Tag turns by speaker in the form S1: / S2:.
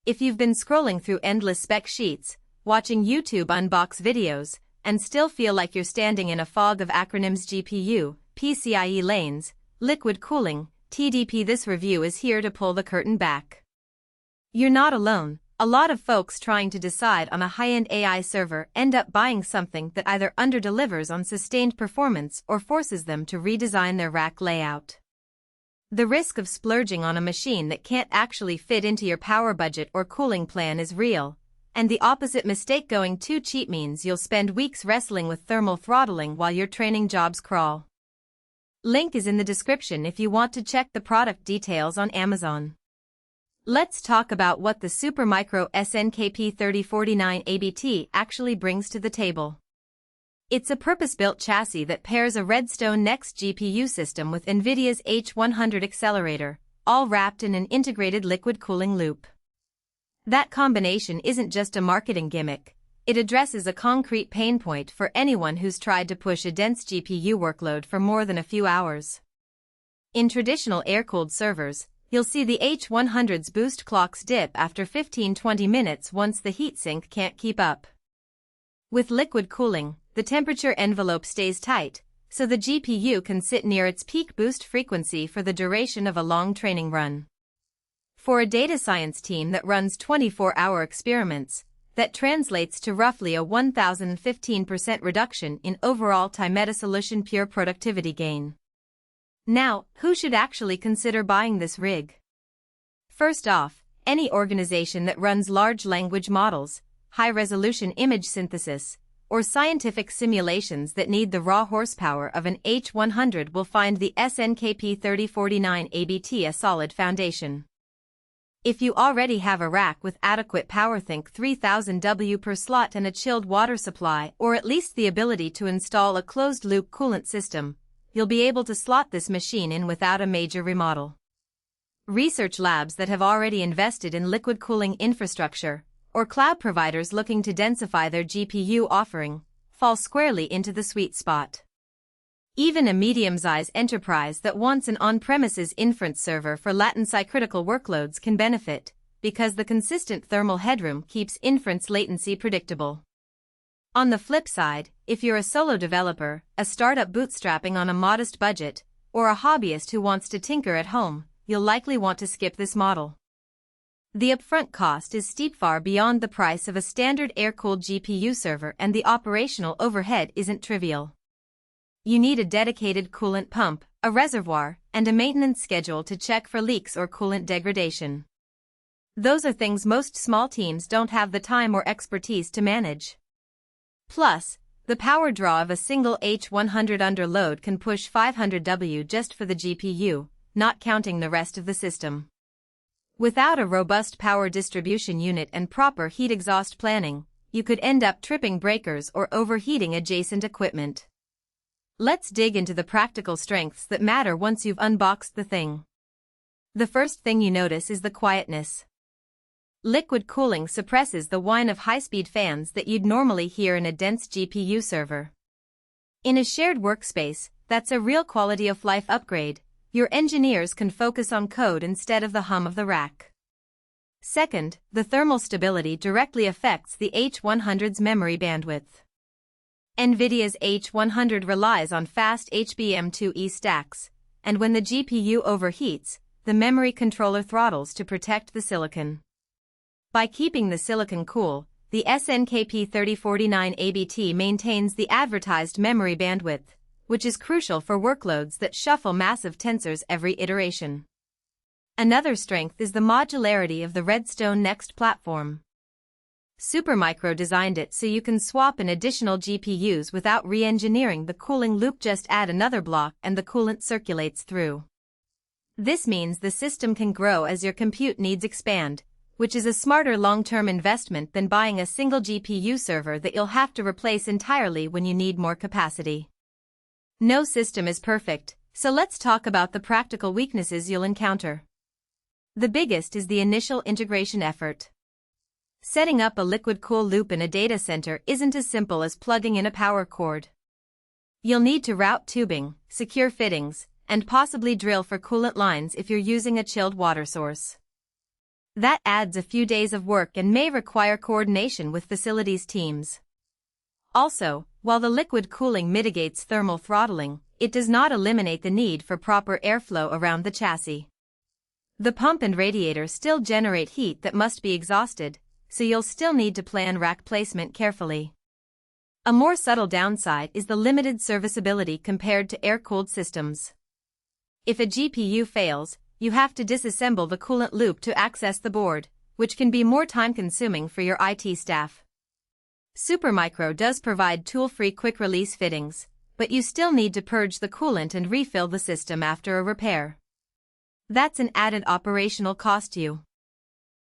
S1: If you've been scrolling through endless spec sheets, watching YouTube unbox videos, and still feel like you're standing in a fog of acronyms GPU, PCIe lanes, liquid cooling, TDP, this review is here to pull the curtain back. You're not alone. A lot of folks trying to decide on a high-end AI server end up buying something that either underdelivers on sustained performance or forces them to redesign their rack layout. The risk of splurging on a machine that can't actually fit into your power budget or cooling plan is real, and the opposite mistake, going too cheap, means you'll spend weeks wrestling with thermal throttling while your training jobs crawl. Link is in the description if you want to check the product details on Amazon. Let's talk about what the Supermicro SNK P3049 ABT actually brings to the table. It's a purpose-built chassis that pairs a Redstone Next GPU system with Nvidia's H100 accelerator, all wrapped in an integrated liquid cooling loop. That combination isn't just a marketing gimmick, it addresses a concrete pain point for anyone who's tried to push a dense GPU workload for more than a few hours. In traditional air-cooled servers, you'll see the H100's boost clocks dip after 15-20 minutes once the heatsink can't keep up. With liquid cooling, the temperature envelope stays tight, so the GPU can sit near its peak boost frequency for the duration of a long training run. For a data science team that runs 24-hour experiments, that translates to roughly a 1,015% reduction in overall time meta-solution pure productivity gain. Now, who should actually consider buying this rig? First off, any organization that runs large language models, high-resolution image synthesis, or scientific simulations that need the raw horsepower of an H100 will find the SNK P3049 ABT a solid foundation. If you already have a rack with adequate power, think 3000 W per slot and a chilled water supply, or at least the ability to install a closed-loop coolant system, you'll be able to slot this machine in without a major remodel. Research labs that have already invested in liquid cooling infrastructure, or cloud providers looking to densify their GPU offering, fall squarely into the sweet spot. Even a medium-sized enterprise that wants an on-premises inference server for latency-critical workloads can benefit, because the consistent thermal headroom keeps inference latency predictable. On the flip side, if you're a solo developer, a startup bootstrapping on a modest budget, or a hobbyist who wants to tinker at home, you'll likely want to skip this model. The upfront cost is steep, far beyond the price of a standard air-cooled GPU server, and the operational overhead isn't trivial. You need a dedicated coolant pump, a reservoir, and a maintenance schedule to check for leaks or coolant degradation. Those are things most small teams don't have the time or expertise to manage. Plus, the power draw of a single H100 under load can push 500 W just for the GPU, not counting the rest of the system. Without a robust power distribution unit and proper heat exhaust planning, you could end up tripping breakers or overheating adjacent equipment. Let's dig into the practical strengths that matter once you've unboxed the thing. The first thing you notice is the quietness. Liquid cooling suppresses the whine of high-speed fans that you'd normally hear in a dense GPU server. In a shared workspace, that's a real quality-of-life upgrade. Your engineers can focus on code instead of the hum of the rack. Second, the thermal stability directly affects the H100's memory bandwidth. Nvidia's H100 relies on fast HBM2E stacks, and when the GPU overheats, the memory controller throttles to protect the silicon. By keeping the silicon cool, the SNK P3049 ABT maintains the advertised memory bandwidth, which is crucial for workloads that shuffle massive tensors every iteration. Another strength is the modularity of the Redstone Next platform. Supermicro designed it so you can swap in additional GPUs without re-engineering the cooling loop. Just add another block and the coolant circulates through. This means the system can grow as your compute needs expand, which is a smarter long-term investment than buying a single GPU server that you'll have to replace entirely when you need more capacity. No system is perfect, so let's talk about the practical weaknesses you'll encounter. The biggest is the initial integration effort. Setting up a liquid cool loop in a data center isn't as simple as plugging in a power cord. You'll need to route tubing, secure fittings, and possibly drill for coolant lines if you're using a chilled water source. That adds a few days of work and may require coordination with facilities teams. Also, while the liquid cooling mitigates thermal throttling, it does not eliminate the need for proper airflow around the chassis. The pump and radiator still generate heat that must be exhausted, so you'll still need to plan rack placement carefully. A more subtle downside is the limited serviceability compared to air-cooled systems. If a GPU fails, you have to disassemble the coolant loop to access the board, which can be more time-consuming for your IT staff. Supermicro does provide tool-free quick-release fittings, but you still need to purge the coolant and refill the system after a repair. That's an added operational cost you